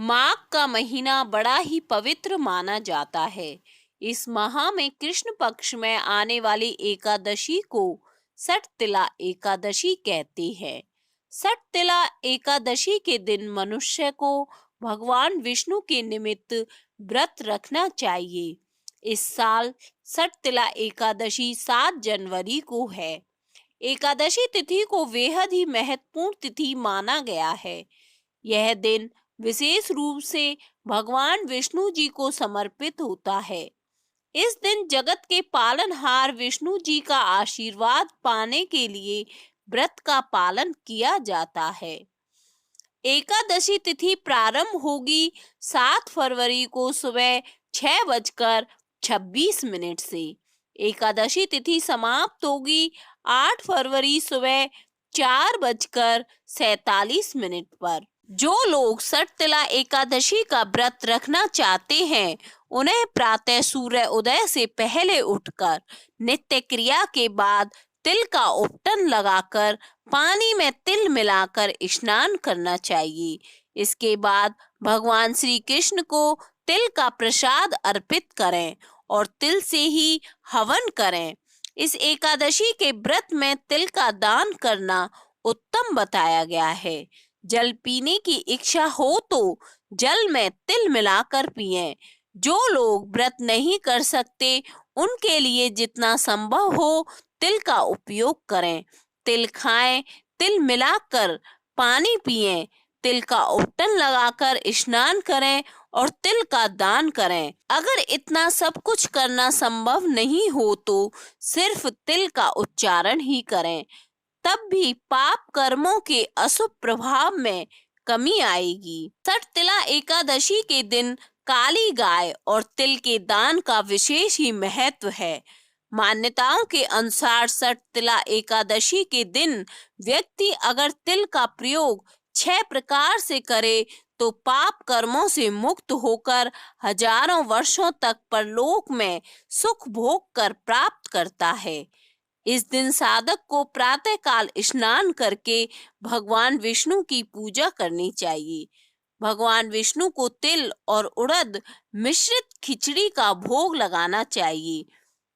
माघ का महीना बड़ा ही पवित्र माना जाता है। इस माह में कृष्ण पक्ष में आने वाली एकादशी को सटतिला एकादशी कहते हैं। सटतिला एकादशी के दिन मनुष्य को भगवान विष्णु के निमित्त व्रत रखना चाहिए। इस साल सटतिला एकादशी 7 जनवरी को है। एकादशी तिथि को बेहद ही महत्वपूर्ण तिथि माना गया है। यह दिन विशेष रूप से भगवान विष्णु जी को समर्पित होता है। इस दिन जगत के पालनहार विष्णु जी का आशीर्वाद पाने के लिए व्रत का पालन किया जाता है। एकादशी तिथि प्रारंभ होगी 7 फरवरी को सुबह 6:26 से। एकादशी तिथि समाप्त होगी 8 फरवरी सुबह 4:47 पर। जो लोग सटतिला एकादशी का व्रत रखना चाहते हैं, उन्हें प्रातः सूर्य उदय से पहले उठकर नित्य क्रिया के बाद तिल का उपटन लगाकर पानी में तिल मिलाकर स्नान करना चाहिए। इसके बाद भगवान श्री कृष्ण को तिल का प्रसाद अर्पित करें और तिल से ही हवन करें। इस एकादशी के व्रत में तिल का दान करना उत्तम बताया गया है। जल पीने की इच्छा हो तो जल में तिल मिलाकर पिएं। जो लोग व्रत नहीं कर सकते, उनके लिए जितना संभव हो तिल का उपयोग करें। तिल खाएं, तिल मिलाकर पानी पिएं, तिल का उपटन लगाकर स्नान करें और तिल का दान करें। अगर इतना सब कुछ करना संभव नहीं हो तो सिर्फ तिल का उच्चारण ही करें। तब भी पाप कर्मों के अशुभ प्रभाव में कमी आएगी। सटतिला एकादशी के दिन काली गाय और तिल के दान का विशेष ही महत्व है। मान्यताओं के अनुसार सटतिला एकादशी के दिन व्यक्ति अगर तिल का प्रयोग 6 प्रकार से करे तो पाप कर्मों से मुक्त होकर हजारों वर्षों तक परलोक में सुख भोग कर प्राप्त करता है। इस दिन साधक को प्रातः काल स्नान करके भगवान विष्णु की पूजा करनी चाहिए। भगवान विष्णु को तिल और उड़द मिश्रित खिचड़ी का भोग लगाना चाहिए।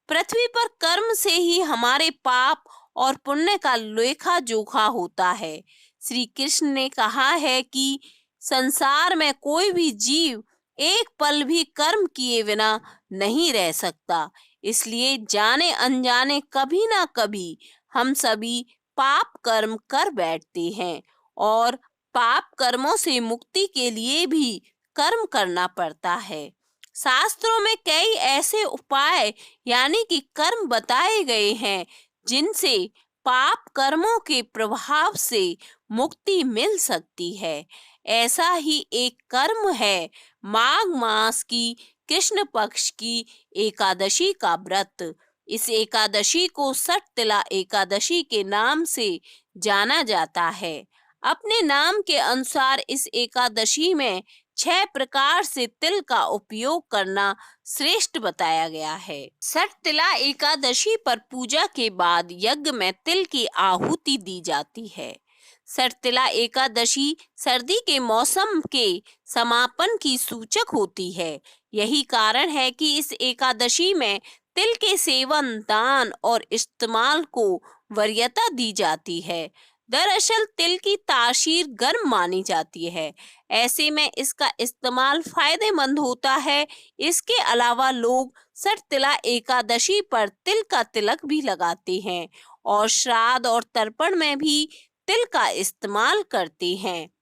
पृथ्वी पर कर्म से ही हमारे पाप और पुण्य का लेखा जोखा होता है। श्री कृष्ण ने कहा है कि संसार में कोई भी जीव एक पल भी कर्म किए बिना नहीं रह सकता। इसलिए जाने अनजाने कभी ना कभी हम सभी पाप कर्म कर बैठते हैं और पाप कर्मों से मुक्ति के लिए भी कर्म करना पड़ता है। शास्त्रों में कई ऐसे उपाय यानी कि कर्म बताए गए हैं जिनसे पाप कर्मों के प्रभाव से मुक्ति मिल सकती है। ऐसा ही एक कर्म है माघ मास की कृष्ण पक्ष की एकादशी का व्रत। इस एकादशी को सटतिला एकादशी के नाम से जाना जाता है। अपने नाम के अनुसार इस एकादशी में 6 प्रकार से तिल का उपयोग करना श्रेष्ठ बताया गया है। सटतिला एकादशी पर पूजा के बाद यज्ञ में तिल की आहुति दी जाती है। सटतिला एकादशी सर्दी के मौसम के समापन की सूचक होती है। यही कारण है कि इस एकादशी में तिल के सेवन, दान और इस्तेमाल को वरीयता दी जाती है। दरअसल तिल की तासीर गर्म मानी जाती है, ऐसे में इसका इस्तेमाल फायदेमंद होता है। इसके अलावा लोग सटतिला एकादशी पर तिल का तिलक भी लगाते हैं और श्राद्ध और तर्पण में भी तिल का इस्तेमाल करते हैं।